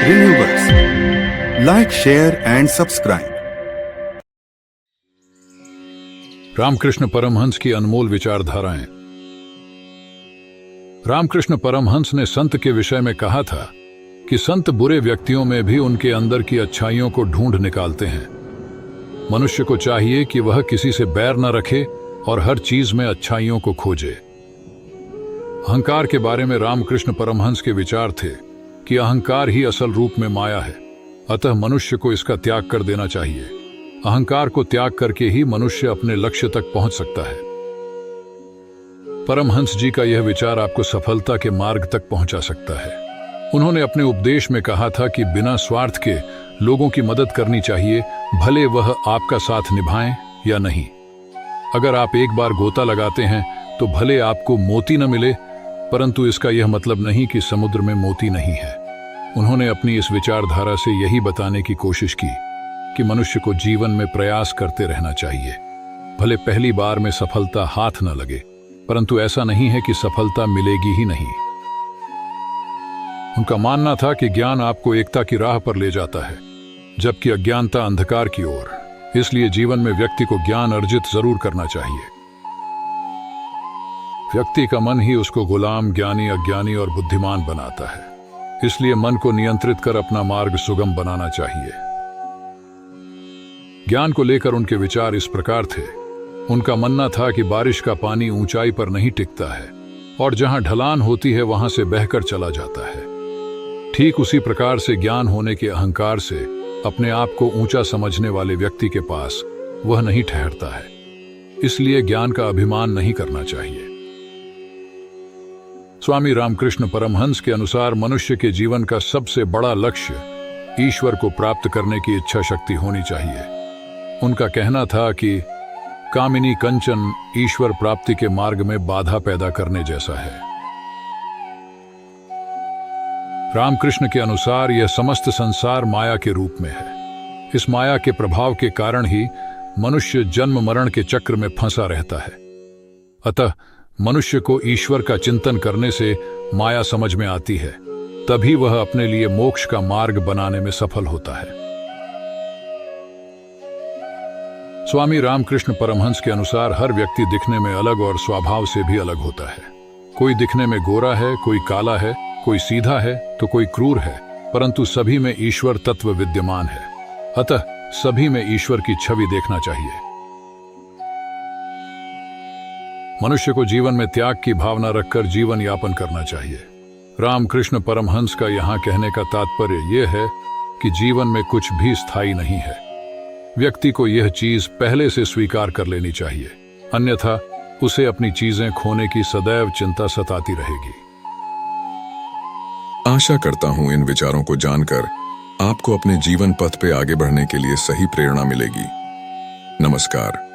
Renewables. Like, share and subscribe. Ramakrishna Paramhans की अनमोल विचारधाराएं। रामकृष्ण परमहंस ने संत के विषय में कहा था कि संत बुरे व्यक्तियों में भी उनके अंदर की अच्छाइयों को ढूंढ निकालते हैं। मनुष्य को चाहिए कि वह किसी से बैर न रखे और हर चीज में अच्छाइयों को खोजे। अहंकार के बारे में रामकृष्ण परमहंस के विचार थे कि अहंकार ही असल रूप में माया है, अतः मनुष्य को इसका त्याग कर देना चाहिए। अहंकार को त्याग करके ही मनुष्य अपने लक्ष्य तक पहुंच सकता है। परमहंस जी का यह विचार आपको सफलता के मार्ग तक पहुंचा सकता है। उन्होंने अपने उपदेश में कहा था कि बिना स्वार्थ के लोगों की मदद करनी चाहिए, भले वह आपका साथ निभाएं या नहीं। अगर आप एक बार गोता लगाते हैं तो भले आपको मोती न मिले, परंतु इसका यह मतलब नहीं कि समुद्र में मोती नहीं है। उन्होंने अपनी इस विचारधारा से यही बताने की कोशिश की कि मनुष्य को जीवन में प्रयास करते रहना चाहिए। भले पहली बार में सफलता हाथ न लगे, परंतु ऐसा नहीं है कि सफलता मिलेगी ही नहीं। उनका मानना था कि ज्ञान आपको एकता की राह पर ले जाता है, जबकि अज्ञानता अंधकार की ओर। इसलिए जीवन में व्यक्ति को ज्ञान अर्जित जरूर करना चाहिए। व्यक्ति का मन ही उसको गुलाम, ज्ञानी, अज्ञानी और बुद्धिमान बनाता है। इसलिए मन को नियंत्रित कर अपना मार्ग सुगम बनाना चाहिए। ज्ञान को लेकर उनके विचार इस प्रकार थे। उनका मानना था कि बारिश का पानी ऊंचाई पर नहीं टिकता है और जहां ढलान होती है वहां से बहकर चला जाता है। ठीक उसी प्रकार से ज्ञान होने के अहंकार से अपने आप को ऊंचा समझने वाले व्यक्ति के पास वह नहीं ठहरता है। इसलिए ज्ञान का अभिमान नहीं करना चाहिए। स्वामी रामकृष्ण परमहंस के अनुसार मनुष्य के जीवन का सबसे बड़ा लक्ष्य ईश्वर को प्राप्त करने की इच्छा शक्ति होनी चाहिए। उनका कहना था कि कामिनी कंचन ईश्वर प्राप्ति के मार्ग में बाधा पैदा करने जैसा है। रामकृष्ण के अनुसार यह समस्त संसार माया के रूप में है। इस माया के प्रभाव के कारण ही मनुष्य जन्म मरण के चक्र में फंसा रहता है। अतः मनुष्य को ईश्वर का चिंतन करने से माया समझ में आती है, तभी वह अपने लिए मोक्ष का मार्ग बनाने में सफल होता है। स्वामी रामकृष्ण परमहंस के अनुसार हर व्यक्ति दिखने में अलग और स्वभाव से भी अलग होता है। कोई दिखने में गोरा है, कोई काला है, कोई सीधा है तो कोई क्रूर है, परंतु सभी में ईश्वर तत्व विद्यमान है। अतः सभी में ईश्वर की छवि देखना चाहिए। मनुष्य को जीवन में त्याग की भावना रखकर जीवन यापन करना चाहिए। रामकृष्ण परमहंस का यहाँ कहने का तात्पर्य यह है कि जीवन में कुछ भी स्थायी नहीं है। व्यक्ति को यह चीज पहले से स्वीकार कर लेनी चाहिए, अन्यथा उसे अपनी चीजें खोने की सदैव चिंता सताती रहेगी। आशा करता हूं इन विचारों को जानकर आपको अपने जीवन पथ पे आगे बढ़ने के लिए सही प्रेरणा मिलेगी। नमस्कार।